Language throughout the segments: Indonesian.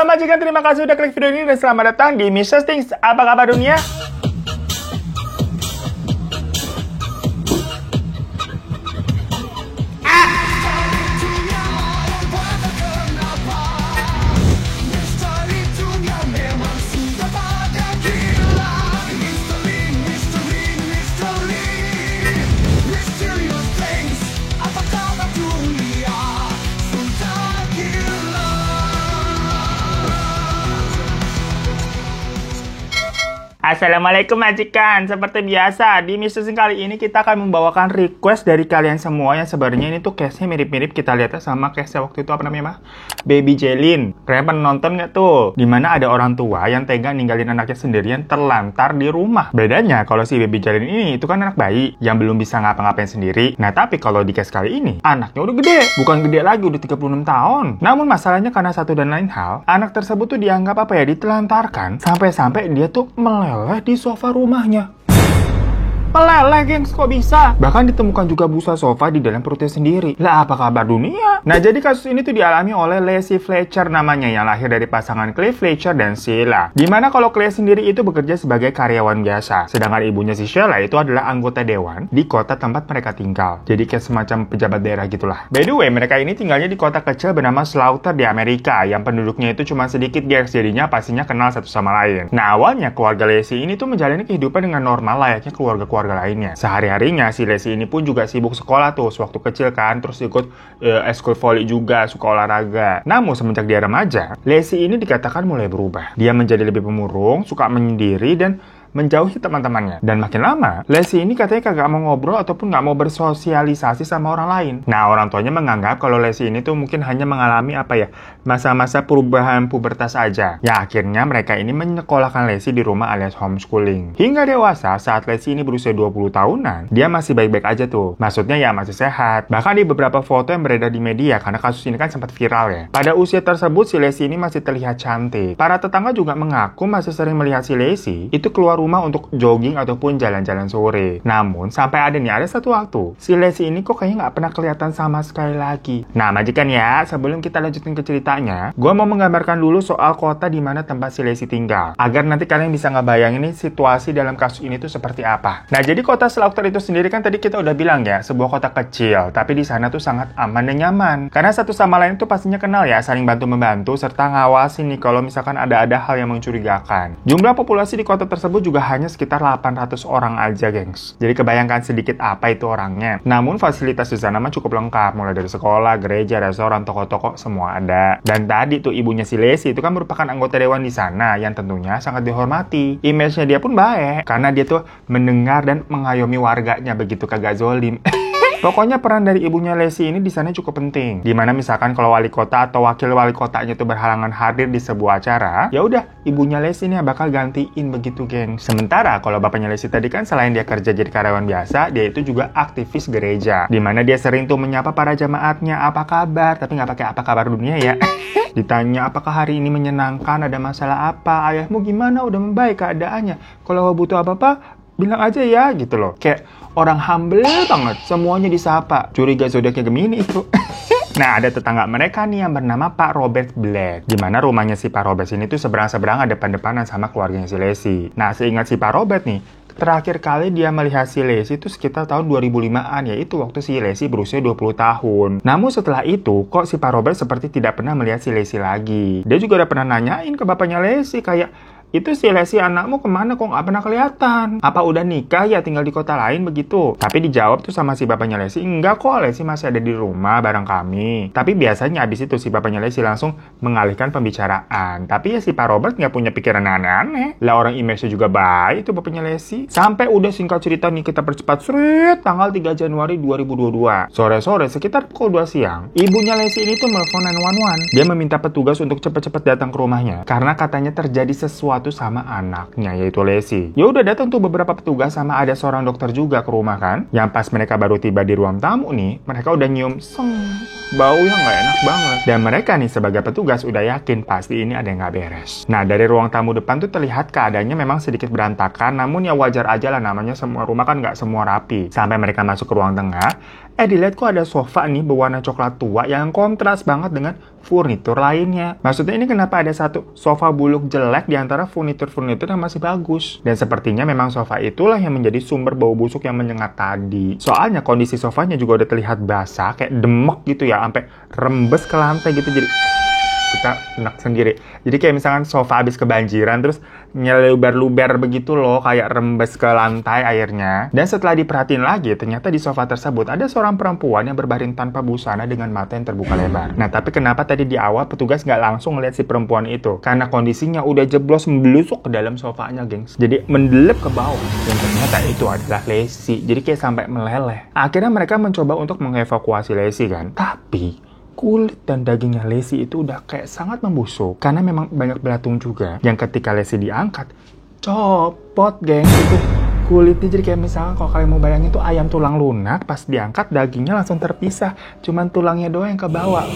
Halo majikan, terima kasih udah klik video ini dan selamat datang di Mr. Things. Apa kabar dunia? Assalamualaikum majikan, seperti biasa di Mr. Sing kali ini kita akan membawakan request dari kalian semua yang sebenarnya ini tuh case-nya mirip-mirip kita lihatnya sama case-nya waktu itu apa namanya mah? Baby Jelin. Kalian pernah nonton nggak tuh? Dimana ada orang tua yang tega ninggalin anaknya sendirian terlantar di rumah. Bedanya kalau si Baby Jelin ini itu kan anak bayi yang belum bisa ngapa-ngapain sendiri. Nah tapi kalau di case kali ini anaknya udah gede, bukan gede lagi udah 36 tahun. Namun masalahnya karena satu dan lain hal, anak tersebut tuh dianggap apa ya, ditelantarkan sampai-sampai dia tuh meleleh di sofa rumahnya. Meleleh, gengs, kok bisa? Bahkan ditemukan juga busa sofa di dalam perutnya sendiri. Lah, apa kabar dunia? Nah, jadi kasus ini tuh dialami oleh Lacey Fletcher namanya, yang lahir dari pasangan Cliff Fletcher dan Sheila. Dimana kalau Clay sendiri itu bekerja sebagai karyawan biasa, sedangkan ibunya si Sheila itu adalah anggota dewan di kota tempat mereka tinggal. Jadi kayak semacam pejabat daerah gitulah. By the way, mereka ini tinggalnya di kota kecil bernama Slaughter di Amerika, yang penduduknya itu cuma sedikit, gengs, jadinya pastinya kenal satu sama lain. Nah, awalnya keluarga Lacey ini tuh menjalani kehidupan dengan normal layaknya keluarga-keluarga lainnya. Sehari-harinya si Lacey ini pun juga sibuk sekolah tuh sewaktu kecil kan, terus ikut eskul volley juga, suka olahraga. Namun semenjak dia remaja, Lacey ini dikatakan mulai berubah. Dia menjadi lebih pemurung, suka menyendiri dan menjauhi teman-temannya. Dan makin lama, Lacey ini katanya kagak mau ngobrol ataupun nggak mau bersosialisasi sama orang lain. Nah, orang tuanya menganggap kalau Lacey ini tuh mungkin hanya mengalami masa-masa perubahan pubertas aja. Ya, akhirnya mereka ini menyekolahkan Lacey di rumah alias homeschooling. Hingga dewasa, saat Lacey ini berusia 20 tahunan, dia masih baik-baik aja tuh. Maksudnya ya masih sehat. Bahkan di beberapa foto yang beredar di media, karena kasus ini kan sempat viral ya. Pada usia tersebut, si Lacey ini masih terlihat cantik. Para tetangga juga mengaku masih sering melihat si Lacey itu keluar rumah untuk jogging ataupun jalan-jalan sore. Namun, sampai ada satu waktu, si Lacey ini kok kayaknya nggak pernah kelihatan sama sekali lagi. Nah, majikan ya, sebelum kita lanjutin ke ceritanya, gue mau menggambarkan dulu soal kota di mana tempat si Lacey tinggal, agar nanti kalian bisa ngebayangin nih situasi dalam kasus ini tuh seperti apa. Nah, jadi kota Slaughter itu sendiri kan tadi kita udah bilang ya, sebuah kota kecil, tapi di sana tuh sangat aman dan nyaman. Karena satu sama lain tuh pastinya kenal ya, saling bantu-membantu, serta ngawasin nih kalau misalkan ada hal yang mencurigakan. Jumlah populasi di kota tersebut juga hanya sekitar 800 orang aja, gengs. Jadi kebayangkan sedikit apa itu orangnya. Namun fasilitas di sana mah cukup lengkap, mulai dari sekolah, gereja, restoran, toko-toko, semua ada. Dan tadi tuh ibunya si Lacey itu kan merupakan anggota dewan di sana yang tentunya sangat dihormati. Image-nya dia pun baik karena dia tuh mendengar dan mengayomi warganya, begitu kagak zolim. Pokoknya peran dari ibunya Lacey ini di sana cukup penting. Dimana misalkan kalau wali kota atau wakil wali kotanya itu berhalangan hadir di sebuah acara, ya udah ibunya Lacey ini yang bakal gantiin begitu, geng. Sementara kalau bapaknya Lacey tadi kan selain dia kerja jadi karyawan biasa, dia itu juga aktivis gereja. Dimana dia sering tuh menyapa para jemaatnya, apa kabar, tapi nggak pakai apa kabar dunia ya. Ditanya apakah hari ini menyenangkan, ada masalah apa, ayahmu gimana, udah membaik keadaannya. Kalau butuh apa-apa, bilang aja ya, gitu loh. Kayak orang humble banget, semuanya disapa. Curiga zodiaknya Gemini itu. Nah, ada tetangga mereka nih yang bernama Pak Robert Black. Dimana rumahnya si Pak Robert ini tuh seberang-seberangan depan-depanan sama keluarganya si Lacey. Nah, seingat si Pak Robert nih, terakhir kali dia melihat si Lacey itu sekitar tahun 2005-an, yaitu waktu si Lacey berusia 20 tahun. Namun setelah itu, kok si Pak Robert seperti tidak pernah melihat si Lacey lagi. Dia juga udah pernah nanyain ke bapaknya Lacey kayak, itu si Lacey anakmu kemana kok nggak pernah kelihatan? Apa udah nikah ya tinggal di kota lain begitu? Tapi dijawab tuh sama si bapaknya Lacey, enggak kok, Lacey masih ada di rumah bareng kami. Tapi biasanya abis itu si bapaknya Lacey langsung mengalihkan pembicaraan. Tapi ya si Pak Robert nggak punya pikiran aneh-aneh. Lah orang image-nya juga baik tuh bapaknya Lacey. Sampai udah singkat cerita nih kita percepat tanggal 3 Januari 2022. Sore-sore sekitar pukul 2 siang, ibunya Lacey ini tuh melpon 911. Dia meminta petugas untuk cepat-cepat datang ke rumahnya karena katanya terjadi sesuatu sama anaknya, yaitu Lacey. Ya udah datang tuh beberapa petugas sama ada seorang dokter juga ke rumah kan. Yang pas mereka baru tiba di ruang tamu nih, mereka udah nyium bau yang nggak enak banget. Dan mereka nih sebagai petugas udah yakin pasti ini ada yang nggak beres. Nah, dari ruang tamu depan tuh terlihat keadaannya memang sedikit berantakan, namun ya wajar aja lah, namanya semua rumah kan nggak semua rapi. Sampai mereka masuk ke ruang tengah, dilihat kok ada sofa nih berwarna coklat tua yang kontras banget dengan furnitur lainnya. Maksudnya ini kenapa ada satu sofa buluk jelek di antara furnitur-furnitur yang masih bagus. Dan sepertinya memang sofa itulah yang menjadi sumber bau busuk yang menyengat tadi. Soalnya kondisi sofanya juga udah terlihat basah, kayak demek gitu ya, sampai rembes ke lantai gitu. Jadi kita enak sendiri. Jadi kayak misalkan sofa habis kebanjiran terus nyeluber-luber begitu loh, kayak rembes ke lantai airnya. Dan setelah diperhatiin lagi, ternyata di sofa tersebut ada seorang perempuan yang berbaring tanpa busana dengan mata yang terbuka lebar. Nah, tapi kenapa tadi di awal petugas nggak langsung ngeliat si perempuan itu? Karena kondisinya udah jeblos memblusuk ke dalam sofanya, gengs. Jadi mendelep ke bawah. Dan ternyata itu adalah Lesi. Jadi kayak sampai meleleh. Akhirnya mereka mencoba untuk mengevakuasi Lesi kan. Tapi kulit dan dagingnya Lesi itu udah kayak sangat membusuk. Karena memang banyak belatung juga. Yang ketika Lesi diangkat, copot, geng. Itu kulitnya jadi kayak misalkan kalau kalian mau bayangin tuh ayam tulang lunak. Pas diangkat dagingnya langsung terpisah. Cuman tulangnya doang yang ke bawah.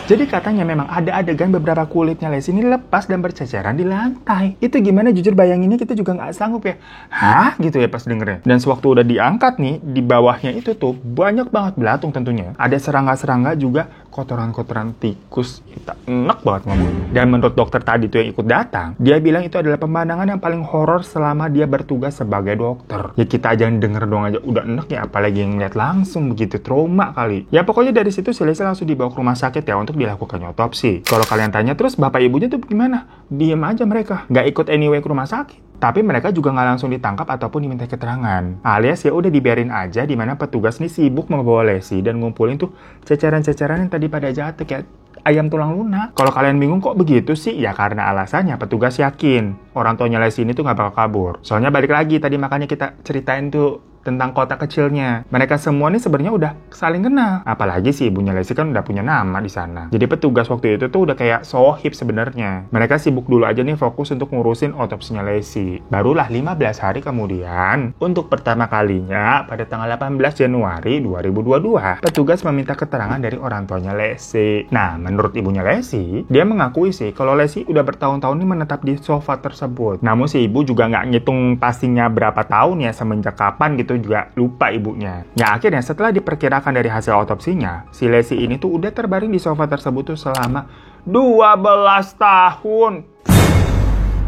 Jadi katanya memang ada adegan beberapa kulitnya Lesi ini lepas dan berceceran di lantai. Itu gimana jujur bayanginnya kita juga nggak sanggup ya. Hah? Gitu ya pas dengerin. Dan sewaktu udah diangkat nih, di bawahnya itu tuh banyak banget belatung tentunya. Ada serangga-serangga juga, kotoran-kotoran tikus. Kita enak banget ngomong. Dan menurut dokter tadi tuh yang ikut datang, dia bilang itu adalah pemandangan yang paling horor selama dia bertugas sebagai dokter. Ya kita aja denger doang aja udah enak ya, apalagi yang ngeliat langsung begitu, trauma kali. Ya pokoknya dari situ si Lesi langsung dibawa ke rumah sakit ya untuk dilakukan otopsi. Kalau kalian tanya terus bapak ibunya tuh gimana? Diem aja mereka, nggak ikut anyway ke rumah sakit. Tapi mereka juga nggak langsung ditangkap ataupun diminta keterangan. Alias ya udah dibiarin aja, di mana petugas nih sibuk membawa Lesi dan ngumpulin tuh ceceran-ceceran yang tadi pada jatuh kayak ayam tulang lunak. Kalau kalian bingung kok begitu sih? Ya karena alasannya petugas yakin orang tuanya Lesi ini tuh nggak bakal kabur. Soalnya balik lagi tadi makanya kita ceritain tuh tentang kota kecilnya. Mereka semua nih sebenarnya udah saling kenal. Apalagi si ibunya Lesi kan udah punya nama di sana. Jadi petugas waktu itu tuh udah kayak sohib sebenarnya. Mereka sibuk dulu aja nih fokus untuk ngurusin otopsinya Lesi. Barulah 15 hari kemudian, untuk pertama kalinya pada tanggal 18 Januari 2022, petugas meminta keterangan dari orang tuanya Lesi. Nah, menurut ibunya Lesi, dia mengakui sih kalau Lesi udah bertahun-tahun nih menetap di sofa tersebut. Namun si ibu juga nggak ngitung pastinya berapa tahun ya, semenjak kapan gitu juga lupa ibunya. Ya akhirnya setelah diperkirakan dari hasil otopsinya, si Lesi ini tuh udah terbaring di sofa tersebut tuh selama 12 tahun.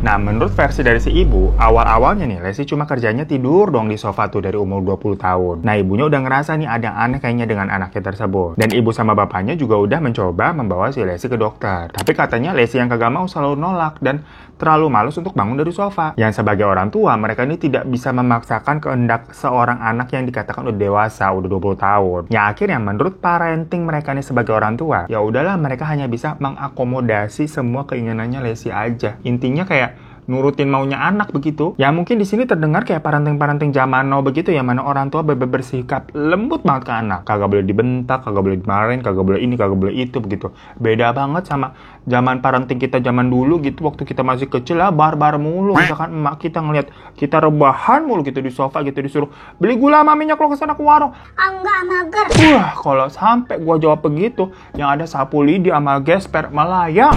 Nah, menurut versi dari si ibu, awal-awalnya nih Lesi cuma kerjanya tidur dong di sofa tuh dari umur 20 tahun. Nah, ibunya udah ngerasa nih ada yang aneh kayaknya dengan anaknya tersebut. Dan ibu sama bapaknya juga udah mencoba membawa si Lesi ke dokter. Tapi katanya Lesi yang kagak mau selalu nolak dan terlalu malas untuk bangun dari sofa. Yang sebagai orang tua, mereka ini tidak bisa memaksakan kehendak seorang anak yang dikatakan udah dewasa, udah 20 tahun. Ya akhirnya menurut parenting mereka nih sebagai orang tua, ya udahlah mereka hanya bisa mengakomodasi semua keinginannya Lesi aja. Intinya kayak nurutin maunya anak begitu. Ya mungkin di sini terdengar kayak parenting-parenting zaman now begitu ya, mana orang tua bersikap lembut banget ke anak. Kagak boleh dibentak, kagak boleh dimarahin, kagak boleh ini, kagak boleh itu begitu. Beda banget sama zaman parenting kita zaman dulu gitu, waktu kita masih kecil lah barbar mulu. Misalkan emak kita ngeliat kita rebahan mulu gitu di sofa gitu, disuruh beli gula sama minyak lo kesana ke warung. Enggak, mager. Wah, kalau sampai gua jawab begitu, yang ada sapu lidi sama gesper melayang.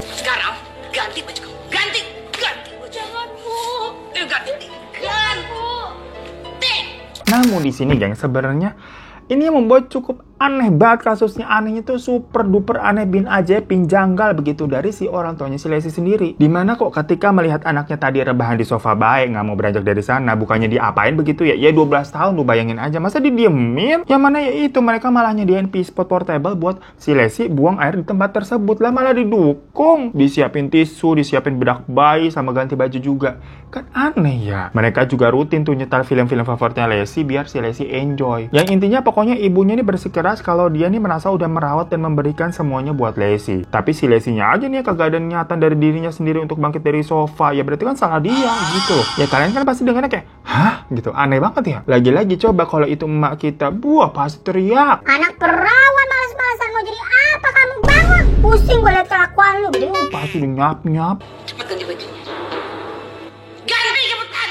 Sekarang ganti baju kamu. Ganti baju. Jangan, Bu. Ganti. Namun di sini geng, sebenarnya ini yang membuat cukup aneh banget kasusnya. Anehnya tuh super duper aneh bin ajaib, bin janggal begitu dari si orang tuanya si Lesi sendiri. Dimana kok ketika melihat anaknya tadi rebahan di sofa baik, nggak mau beranjak dari sana, bukannya diapain begitu ya? Ya 12 tahun lu bayangin aja, masa didiemin? Yang mana ya itu, mereka malah nyediain spot portable buat si Lesi buang air di tempat tersebut lah, malah didukung. Disiapin tisu, disiapin bedak bayi, sama ganti baju juga. Kan aneh ya. Mereka juga rutin tuh nyetel film-film favoritnya Lesi biar si Lesi enjoy. Yang intinya pokoknya ibunya ini bersikeras kalau dia nih merasa udah merawat dan memberikan semuanya buat Lesi. Tapi si Lesinya aja nih kagak ada niatan dari dirinya sendiri untuk bangkit dari sofa. Ya berarti kan salah dia gitu. Ya kalian kan pasti dengarnya kayak, hah? Gitu. Aneh banget ya. Lagi-lagi coba kalau itu emak kita, buah pasti teriak. Anak perawan malas-malasan mau jadi apa kamu, bangun. Pusing gue liat kelakuan lu. Pasti udah nyap-nyap. Cepet ganti bajunya. Ganti cepetan.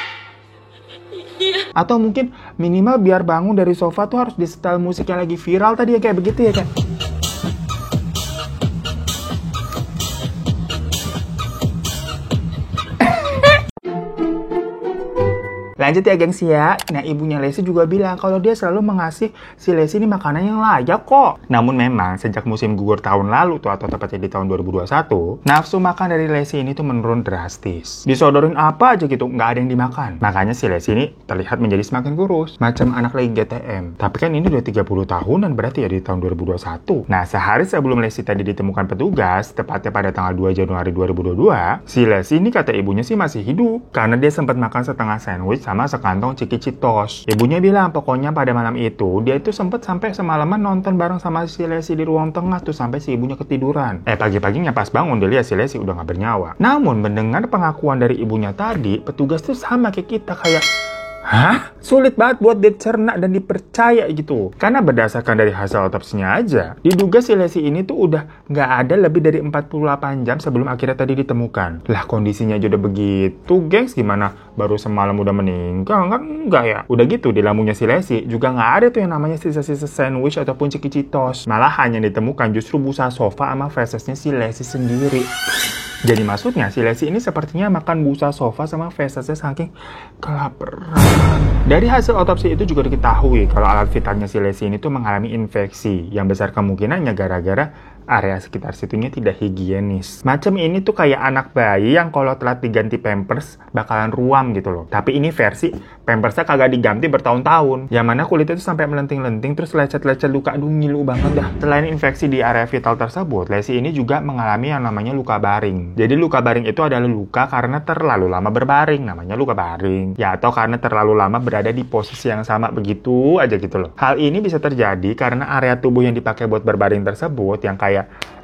Iya. Atau mungkin minimal biar bangun dari sofa tuh harus disetel musik yang lagi viral tadi ya, kayak begitu ya kan. Lanjut ya gengs ya. Nah ibunya Lesti juga bilang kalau dia selalu mengasih si Lesti ini makanan yang layak kok. Namun memang sejak musim gugur tahun lalu tuh atau tepatnya di tahun 2021, nafsu makan dari Lesti ini tuh menurun drastis. Disodorin apa aja gitu, nggak ada yang dimakan. Makanya si Lesti ini terlihat menjadi semakin kurus, macam anak lagi GTM. Tapi kan ini udah 30 tahunan berarti ya di tahun 2021. Nah sehari sebelum Lesti tadi ditemukan petugas, tepatnya pada tanggal 2 Januari 2022, si Lesti ini kata ibunya sih masih hidup karena dia sempat makan setengah sandwich sama sekantong Ciki Citos. Ibunya bilang pokoknya pada malam itu dia itu sempat sampai semalaman nonton bareng sama si Lesti di ruang tengah tuh sampai si ibunya ketiduran. Pagi-paginya pas bangun dia lihat si Lesti udah gak bernyawa. Namun mendengar pengakuan dari ibunya tadi, petugas tuh sama kayak kita kayak hah? Sulit banget buat dicerna dan dipercaya gitu. Karena berdasarkan dari hasil otopsinya aja, diduga si Lesti ini tuh udah nggak ada lebih dari 48 jam sebelum akhirnya tadi ditemukan. Lah kondisinya aja udah begitu, gengs, gimana baru semalam udah meninggal? Kan enggak ya? Udah gitu di lambungnya si Lesti juga nggak ada tuh yang namanya sisa-sisa sandwich ataupun Ciki Citos. Malah hanya ditemukan justru busa sofa sama fesesnya si Lesti sendiri. Jadi maksudnya si Lesti ini sepertinya makan busa sofa sama fesesnya saking kelaparan. Dari hasil otopsi itu juga diketahui kalau alat vitalnya si Lesti ini tuh mengalami infeksi yang besar kemungkinannya gara-gara area sekitar situnya tidak higienis. Macam ini tuh kayak anak bayi yang kalau telat diganti pampers bakalan ruam gitu loh. Tapi ini versi pampersnya kagak diganti bertahun-tahun. Yang mana kulitnya tuh sampai melenting-lenting terus lecet-lecet luka. Aduh ngilu banget dah. Selain infeksi di area vital tersebut, Lesti ini juga mengalami yang namanya luka baring. Jadi luka baring itu adalah luka karena terlalu lama berbaring. Namanya luka baring. Ya atau karena terlalu lama berada di posisi yang sama begitu aja gitu loh. Hal ini bisa terjadi karena area tubuh yang dipakai buat berbaring tersebut yang kayak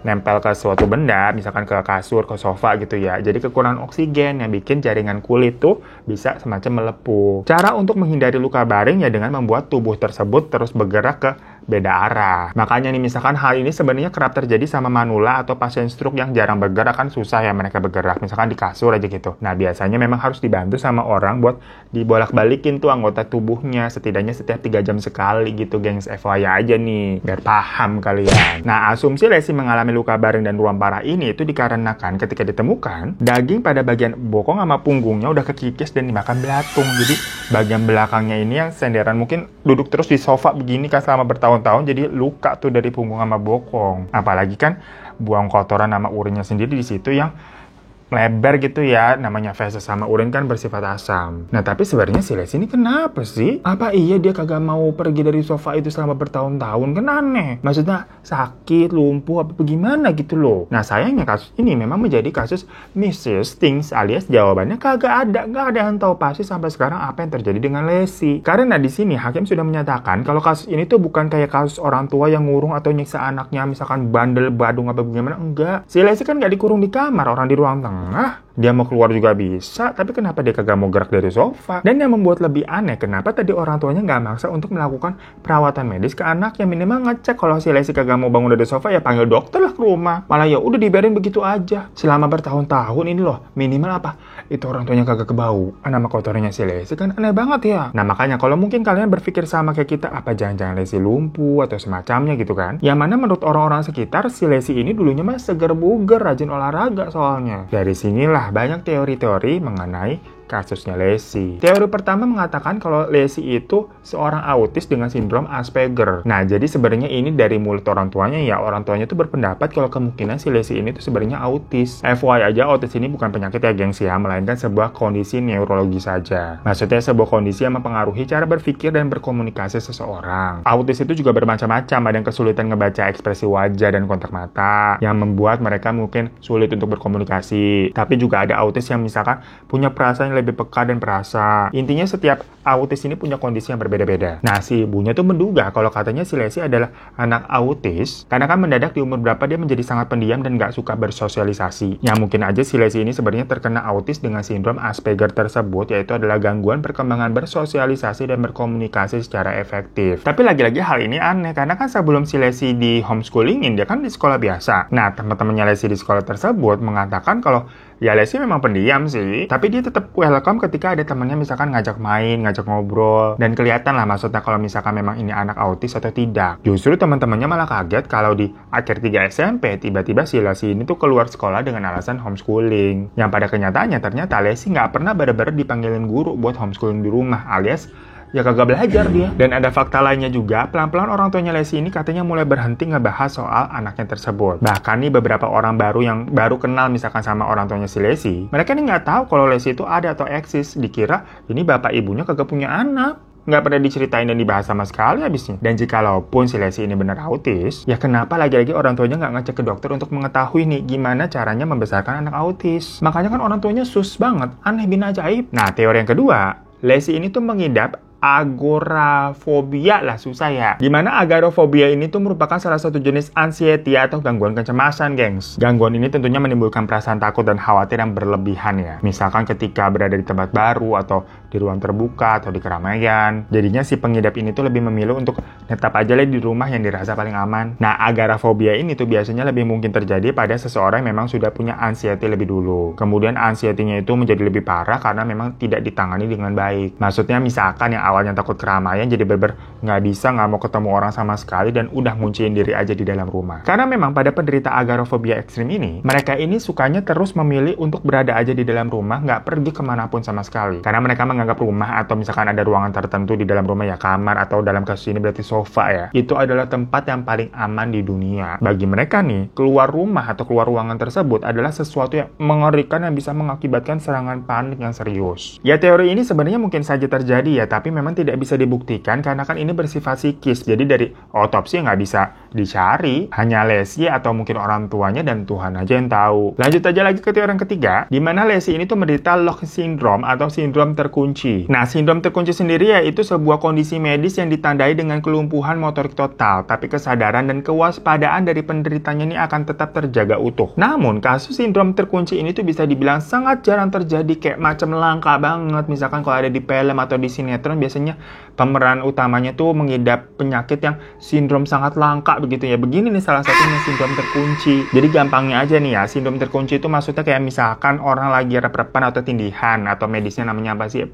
nempel ke suatu benda, misalkan ke kasur, ke sofa gitu ya. Jadi kekurangan oksigen yang bikin jaringan kulit tuh bisa semacam melepuh. Cara untuk menghindari luka baring ya dengan membuat tubuh tersebut terus bergerak ke beda arah. Makanya nih misalkan hal ini sebenarnya kerap terjadi sama manula atau pasien stroke yang jarang bergerak, kan susah ya mereka bergerak. Misalkan di kasur aja gitu. Nah biasanya memang harus dibantu sama orang buat dibolak-balikin tuh anggota tubuhnya setidaknya setiap 3 jam sekali gitu gengs. FYI aja nih biar paham kalian. Nah asumsi Lesti mengalami luka baring dan ruam parah ini itu dikarenakan ketika ditemukan daging pada bagian bokong sama punggungnya udah kekikis dan dimakan belatung. Jadi bagian belakangnya ini yang senderan mungkin duduk terus di sofa begini kan selama bertahun-tahun, jadi luka tuh dari punggung sama bokong. Apalagi kan buang kotoran sama urinnya sendiri di situ yang lebar gitu ya, namanya feses sama urin kan bersifat asam. Nah tapi sebenarnya si Lesti ini kenapa sih? Apa iya dia kagak mau pergi dari sofa itu selama bertahun-tahun? Kan aneh. Maksudnya sakit, lumpuh, apa bagaimana gitu loh. Nah sayangnya kasus ini memang menjadi kasus Mrs. Things alias jawabannya kagak ada. Gak ada yang tahu pasti sampai sekarang apa yang terjadi dengan Lesti. Karena di sini hakim sudah menyatakan kalau kasus ini tuh bukan kayak kasus orang tua yang ngurung atau nyiksa anaknya, misalkan bandel, badung, apa bagaimana. Enggak. Si Lesti kan gak dikurung di kamar, orang di ruang tengah. Dia mau keluar juga bisa, tapi kenapa dia kagak mau gerak dari sofa? Dan yang membuat lebih aneh, kenapa tadi orang tuanya nggak maksa untuk melakukan perawatan medis ke anaknya? Minimal ngecek kalau si Lesti kagak mau bangun dari sofa, ya panggil dokter lah ke rumah. Malah ya udah dibiarin begitu aja. Selama bertahun-tahun ini loh, minimal apa? Itu orang tuanya kagak kebau. Nama kotornya si Lesti kan aneh banget ya. Nah makanya kalau mungkin kalian berpikir sama kayak kita, apa jangan-jangan Lesti lumpuh atau semacamnya gitu kan? Yang mana menurut orang-orang sekitar, si Lesti ini dulunya mah seger buger, rajin olahraga soalnya. Dari sinilah banyak teori-teori mengenai kasusnya Lesti. Teori pertama mengatakan kalau Lesti itu seorang autis dengan sindrom Asperger. Nah, jadi sebenarnya ini dari mulut orang tuanya ya. Orang tuanya itu berpendapat kalau kemungkinan si Lesti ini tuh sebenarnya autis. FYI aja, autis ini bukan penyakit ya, gengs ya, melainkan sebuah kondisi neurologi saja. Maksudnya sebuah kondisi yang mempengaruhi cara berpikir dan berkomunikasi seseorang. Autis itu juga bermacam-macam. Ada yang kesulitan ngebaca ekspresi wajah dan kontak mata, yang membuat mereka mungkin sulit untuk berkomunikasi. Tapi juga ada autis yang misalkan punya perasaan lebih peka dan perasa. Intinya setiap autis ini punya kondisi yang berbeda-beda. Nah, si ibunya tuh menduga kalau katanya si Lesti adalah anak autis karena kan mendadak di umur berapa dia menjadi sangat pendiam dan gak suka bersosialisasi. Ya mungkin aja si Lesti ini sebenarnya terkena autis dengan sindrom Asperger tersebut, yaitu adalah gangguan perkembangan bersosialisasi dan berkomunikasi secara efektif. Tapi lagi-lagi hal ini aneh karena kan sebelum si Lesti di homeschoolingin, dia kan di sekolah biasa. Nah, teman-temannya Lesti di sekolah tersebut mengatakan kalau ya Lesti memang pendiam sih, tapi dia tetap well welcome ketika ada temennya misalkan ngajak main, ngajak ngobrol, dan kelihatan lah maksudnya kalau misalkan memang ini anak autis atau tidak. Justru teman-temannya malah kaget kalau di akhir 3 SMP tiba-tiba si Lesti ini tuh keluar sekolah dengan alasan homeschooling. Yang pada kenyataannya ternyata Lesti nggak pernah bener-bener dipanggilin guru buat homeschooling di rumah, alias ya kagak belajar dia. Dan ada fakta lainnya juga, pelan-pelan orang tuanya Lesti ini katanya mulai berhenti ngebahas soal anaknya tersebut. Bahkan nih beberapa orang baru yang baru kenal misalkan sama orang tuanya si Lesti, mereka nih nggak tahu kalau Lesti itu ada atau eksis. Dikira ini bapak ibunya kagak punya anak. Nggak pernah diceritain dan dibahas sama sekali habisnya. Dan jikalaupun si Lesti ini benar autis, ya kenapa lagi-lagi orang tuanya nggak ngecek ke dokter untuk mengetahui nih gimana caranya membesarkan anak autis. Makanya kan orang tuanya sus banget, aneh bin ajaib. Nah, teori yang kedua, Lesti ini tuh mengidap agorafobia lah, susah ya. Dimana agorafobia ini tuh merupakan salah satu jenis anxiety atau gangguan kecemasan, gengs. Gangguan ini tentunya menimbulkan perasaan takut dan khawatir yang berlebihan ya. Misalkan ketika berada di tempat baru atau di ruang terbuka atau di keramaian. Jadinya si pengidap ini tuh lebih memilih untuk tetap aja lah di rumah yang dirasa paling aman. Nah, agorafobia ini tuh biasanya lebih mungkin terjadi pada seseorang yang memang sudah punya anxiety lebih dulu. Kemudian anxiety-nya itu menjadi lebih parah karena memang tidak ditangani dengan baik. Maksudnya misalkan yang awalnya takut keramaian jadi nggak mau ketemu orang sama sekali dan udah ngunciin diri aja di dalam rumah. Karena memang pada penderita agorafobia ekstrim ini, mereka ini sukanya terus memilih untuk berada aja di dalam rumah, nggak pergi kemanapun sama sekali. Karena mereka menganggap rumah atau misalkan ada ruangan tertentu di dalam rumah ya kamar atau dalam kasus ini berarti sofa ya, itu adalah tempat yang paling aman di dunia. Bagi mereka nih, keluar rumah atau keluar ruangan tersebut adalah sesuatu yang mengerikan yang bisa mengakibatkan serangan panik yang serius. Ya teori ini sebenarnya mungkin saja terjadi ya, tapi memang tidak bisa dibuktikan karena kan ini bersifat psikis. Jadi dari otopsi nggak bisa dicari, hanya Lesti atau mungkin orang tuanya dan Tuhan aja yang tahu. Lanjut aja lagi ke teori yang ketiga, di mana Lesti ini tuh menderita lock syndrome atau sindrom terkunci. Nah, sindrom terkunci sendiri yaitu sebuah kondisi medis yang ditandai dengan kelumpuhan motorik total, tapi kesadaran dan kewaspadaan dari penderitanya ini akan tetap terjaga utuh. Namun, kasus sindrom terkunci ini tuh bisa dibilang sangat jarang terjadi, kayak macam langka banget. Misalkan kalau ada di film atau di sinetron, biasanya pemeran utamanya tuh mengidap penyakit yang sindrom sangat langka begitu ya. Begini nih salah satunya sindrom terkunci. Jadi gampangnya aja nih ya, sindrom terkunci itu maksudnya kayak misalkan orang lagi rep-repan atau tindihan, atau medisnya namanya apa sih?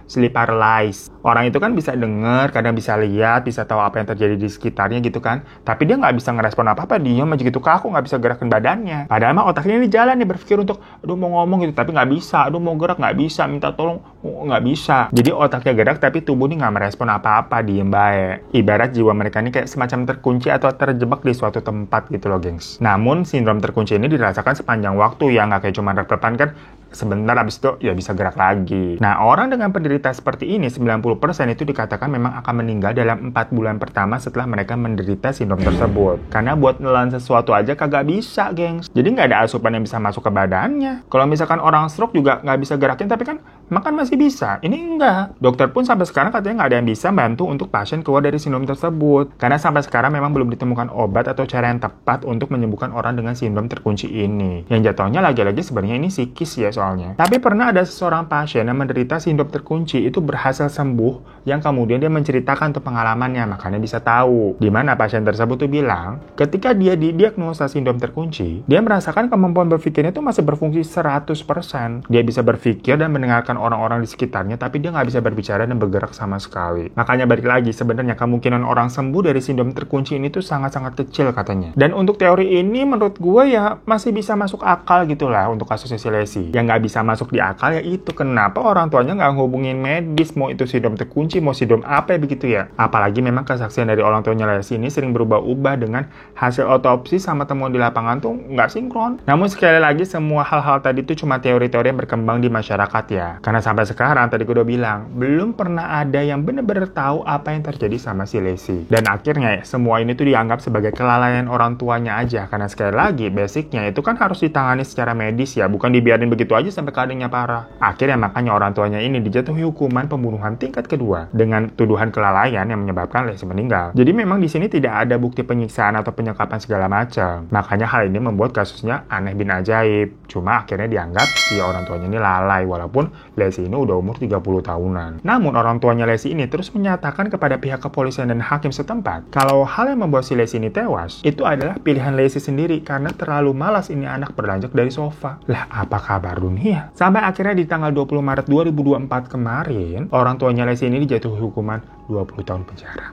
Sleep paralysis. Orang itu kan bisa dengar, kadang bisa lihat, bisa tahu apa yang terjadi di sekitarnya gitu kan. Tapi dia nggak bisa ngerespon apa-apa, diam aja gitu kaku, nggak bisa gerakin badannya. Padahal mah otaknya ini jalan nih berpikir untuk, aduh mau ngomong gitu, tapi nggak bisa. Aduh mau gerak, nggak bisa. Minta tolong, nggak bisa. Jadi otaknya gerak, tapi tubuh ini nggak merespon apa-apa, diem baik. Ibarat jiwa mereka ini kayak semacam terkunci atau terjebak di suatu tempat gitu loh, gengs. Namun, sindrom terkunci ini dirasakan sepanjang waktu ya, nggak kayak cuma rep-repan kan. Sebentar habis itu ya bisa gerak lagi. Nah, orang dengan penderita seperti ini 90% itu dikatakan memang akan meninggal dalam 4 bulan pertama setelah mereka menderita sindrom tersebut. Karena buat nelan sesuatu aja kagak bisa, gengs. Jadi nggak ada asupan yang bisa masuk ke badannya. Kalau misalkan orang stroke juga nggak bisa gerakin, tapi kan makan masih bisa. Ini enggak. Dokter pun sampai sekarang katanya nggak ada yang bisa bantu untuk pasien keluar dari sindrom tersebut. Karena sampai sekarang memang belum ditemukan obat atau cara yang tepat untuk menyembuhkan orang dengan sindrom terkunci ini. Yang jatuhnya lagi-lagi sebenarnya ini psikis ya soalnya. Tapi pernah ada seorang pasien yang menderita sindrom terkunci itu berhasil sembuh, yang kemudian dia menceritakan tuh pengalamannya, makanya bisa tahu. Di mana pasien tersebut tuh bilang, ketika dia didiagnosa sindrom terkunci, dia merasakan kemampuan berpikirnya tuh masih berfungsi 100%. Dia bisa berpikir dan mendengarkan orang-orang di sekitarnya, tapi dia nggak bisa berbicara dan bergerak sama sekali. Makanya balik lagi, sebenarnya kemungkinan orang sembuh dari sindrom terkunci ini tuh sangat-sangat kecil katanya. Dan untuk teori ini menurut gue ya masih bisa masuk akal gitu lah untuk kasusnya si Lesti. Yang nggak bisa masuk di akal ya itu kenapa orang tuanya nggak hubungin medis, mau itu sindrom terkunci, mau sindrom apa ya begitu ya. Apalagi memang kesaksian dari orang tuanya Lesti ini sering berubah-ubah dengan hasil otopsi sama temuan di lapangan tuh nggak sinkron. Namun sekali lagi semua hal-hal tadi itu cuma teori-teori yang berkembang di masyarakat ya. Karena sampai sekarang tadi gue udah bilang belum pernah ada yang benar-benar tahu apa yang terjadi sama si Lesti. Dan akhirnya ya, semua ini tuh dianggap sebagai kelalaian orang tuanya aja. Karena sekali lagi basicnya itu kan harus ditangani secara medis ya, bukan dibiarin begitu aja sampai keadaannya parah. Akhirnya makanya orang tuanya ini dijatuhi hukuman pembunuhan tingkat kedua dengan tuduhan kelalaian yang menyebabkan Lesti meninggal. Jadi memang di sini tidak ada bukti penyiksaan atau penyekapan segala macam. Makanya hal ini membuat kasusnya aneh bin ajaib. Cuma akhirnya dianggap si orang tuanya ini lalai walaupun Lesti ini udah umur 30 tahunan. Namun orang tuanya Lesti ini terus menyatakan kepada pihak kepolisian dan hakim setempat kalau hal yang membuat si Lesti ini tewas itu adalah pilihan Lesti sendiri karena terlalu malas ini anak beranjak dari sofa. Lah apa kabar dunia. Sampai akhirnya di tanggal 20 Maret 2024 kemarin, orang tuanya Lesti ini dijatuhi hukuman 20 tahun penjara.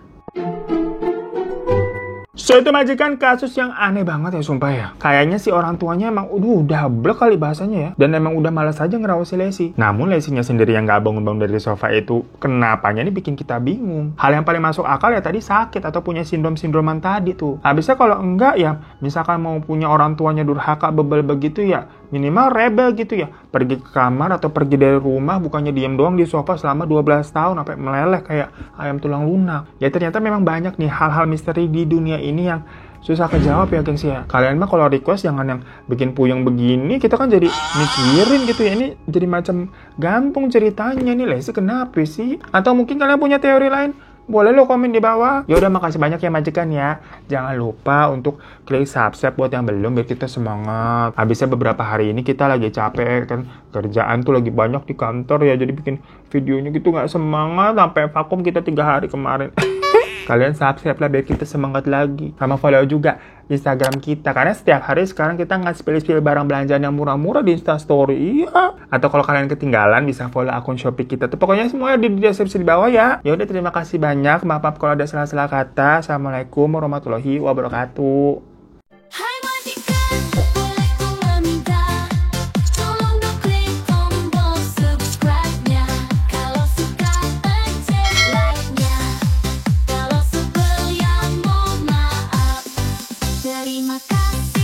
So, itu majikan kasus yang aneh banget ya, sumpah ya. Kayaknya si orang tuanya emang udah blek kali bahasanya ya. Dan emang udah malas aja ngerawat si Lesti. Namun Lestinya sendiri yang gak bangun-bangun dari sofa itu, kenapanya ini bikin kita bingung. Hal yang paling masuk akal ya tadi sakit atau punya sindrom-sindroman tadi tuh. Habisnya kalau enggak ya, misalkan mau punya orang tuanya durhaka bebel begitu ya, minimal rebel gitu ya. Pergi ke kamar atau pergi dari rumah, bukannya diem doang di sofa selama 12 tahun sampai meleleh kayak ayam tulang lunak. Ya ternyata memang banyak nih hal-hal misteri di dunia ini yang susah kejawab ya gengs ya. Kalian mah kalau request jangan yang bikin puyeng begini, kita kan jadi mikirin gitu ya. Ini jadi macam gantung ceritanya nih, Lesti kenapa sih? Atau mungkin kalian punya teori lain? Boleh lo komen di bawah. Yaudah, makasih banyak ya majikan ya. Jangan lupa untuk klik subscribe buat yang belum biar kita semangat. Habisnya beberapa hari ini kita lagi capek kan. Kerjaan tuh lagi banyak di kantor ya. Jadi bikin videonya gitu gak semangat. Sampai vakum kita 3 hari kemarin. Kalian subscribe lah biar kita semangat lagi. Sama follow juga Instagram kita. Karena setiap hari sekarang kita nge-spill barang belanjaan yang murah-murah di Instastory. Iya. Atau kalau kalian ketinggalan bisa follow akun Shopee kita tuh. Pokoknya semuanya di deskripsi di bawah ya. Yaudah, terima kasih banyak. Maaf kalau ada salah-salah kata. Assalamualaikum warahmatullahi wabarakatuh. Hai majikan, boleh ku meminta, tolong dong klik tombol subscribe-nya. Kalau suka pencet like-nya. Kalau sebel ya mohon maaf. Terima kasih.